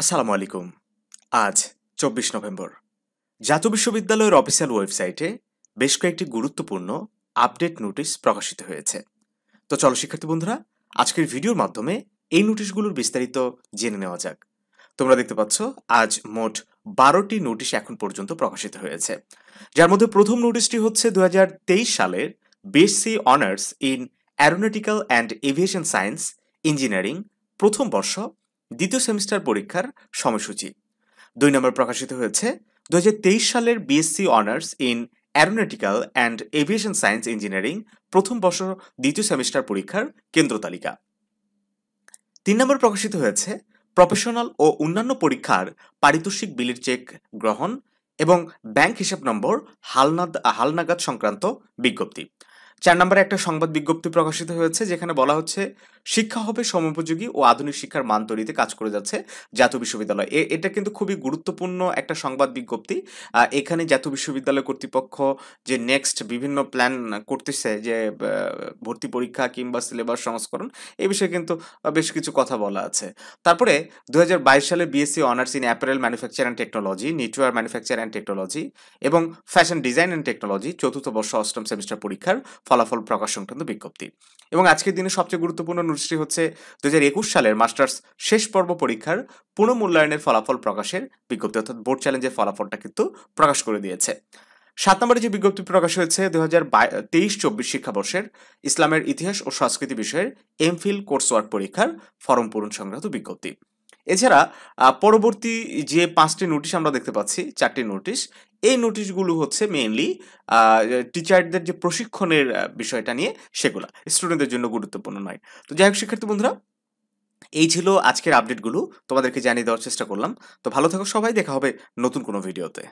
আসসালামু আলাইকুম। আজ ২৪ নভেম্বর। জাতীয় বিশ্ববিদ্যালয়ের অফিসিয়াল ওয়েবসাইটে বেশ কয়েকটি গুরুত্বপূর্ণ আপডেট নোটিশ প্রকাশিত হয়েছে। তো চলো শিক্ষার্থী বন্ধুরা, আজকের ভিডিওর মাধ্যমে এই নোটিশগুলোর বিস্তারিত জেনে নেওয়া যাক। তোমরা দেখতে পাচ্ছ আজ মোট ১২টি নোটিশ এখন পর্যন্ত প্রকাশিত হয়েছে। যার মধ্যে প্রথম নোটিশটি হচ্ছে ২০২৩ সালের BSc honours in aeronautical and aviation science engineering প্রথম বর্ষ দ্বিতীয় সেমিস্টার পরীক্ষার সময়সূচি। ২ নম্বর প্রকাশিত হয়েছে ২০২৩ সালের BSc honours in aeronautical and aviation science engineering প্রথম বর্ষ দ্বিতীয় সেমিস্টার পরীক্ষার কেন্দ্র তালিকা। ৩ নম্বর প্রকাশিত হয়েছে প্রফেশনাল ও অন্যান্য পরীক্ষার পারিতোষিক বিলের চেক গ্রহণ এবং ব্যাংক হিসাব নম্বর হালনাগাদ সংক্রান্ত বিজ্ঞপ্তি। ৪ নম্বরে একটা সংবাদ বিজ্ঞপ্তি প্রকাশিত হয়েছে যেখানে বলা হচ্ছে শিক্ষা হবে সমোপযোগী ও আধুনিক শিক্ষার মান তৈরিতে কাজ করে যাচ্ছে জাতীয় বিশ্ববিদ্যালয়। এটা কিন্তু খুবই গুরুত্বপূর্ণ একটা সংবাদ বিজ্ঞপ্তি। এখানে জাতীয় বিশ্ববিদ্যালয় কর্তৃপক্ষ যে নেক্সট বিভিন্ন প্ল্যান করতেছে যে ভর্তি পরীক্ষা কিংবা সিলেবাস সংস্করণ, এই বিষয়ে কিন্তু বেশ কিছু কথা বলা আছে। তারপরে ২০২২ সালে BSc honours in apparel manufacture and technology, knitwear manufacture and technology এবং ফ্যাশন ডিজাইন অ্যান্ড টেকনোলজি চতুর্থ বর্ষ অষ্টম সেমিস্টার পরীক্ষার ফলাফল প্রকাশ সংক্রান্ত বিজ্ঞপ্তি। এবং আজকের দিনে সবচেয়ে গুরুত্বপূর্ণ নোটিশটি হচ্ছে ২০২১ সালের মাস্টার্স শেষ পর্ব পরীক্ষার পুনঃমূল্যায়নের ফলাফল প্রকাশের বিজ্ঞপ্তি, অর্থাৎ বোর্ড চ্যালেঞ্জের ফলাফলটা কিন্তু প্রকাশ করে দিয়েছে। ৭ নম্বরে যে বিজ্ঞপ্তি প্রকাশ হয়েছে ২০২৩-২৪ শিক্ষাবর্ষের ইসলামের ইতিহাস ও সংস্কৃতি বিষয়ের এমফিল কোর্স ওয়ার্ক পরীক্ষার ফরম পূরণ সংক্রান্ত বিজ্ঞপ্তি। এছাড়া পরবর্তী যে ৫টি নোটিশ আমরা দেখতে পাচ্ছি, ৪টি নোটিশ, এই নোটিশগুলো হচ্ছে মেইনলি টিচারদের যে প্রশিক্ষণের বিষয়টা নিয়ে সেগুলা স্টুডেন্টদের জন্য গুরুত্বপূর্ণ নয়। তো যাই হোক শিক্ষার্থী বন্ধুরা, এই ছিল আজকের আপডেটগুলো, তোমাদেরকে জানিয়ে দেওয়ার চেষ্টা করলাম। তো ভালো থাকো সবাই, দেখা হবে নতুন কোনো ভিডিওতে।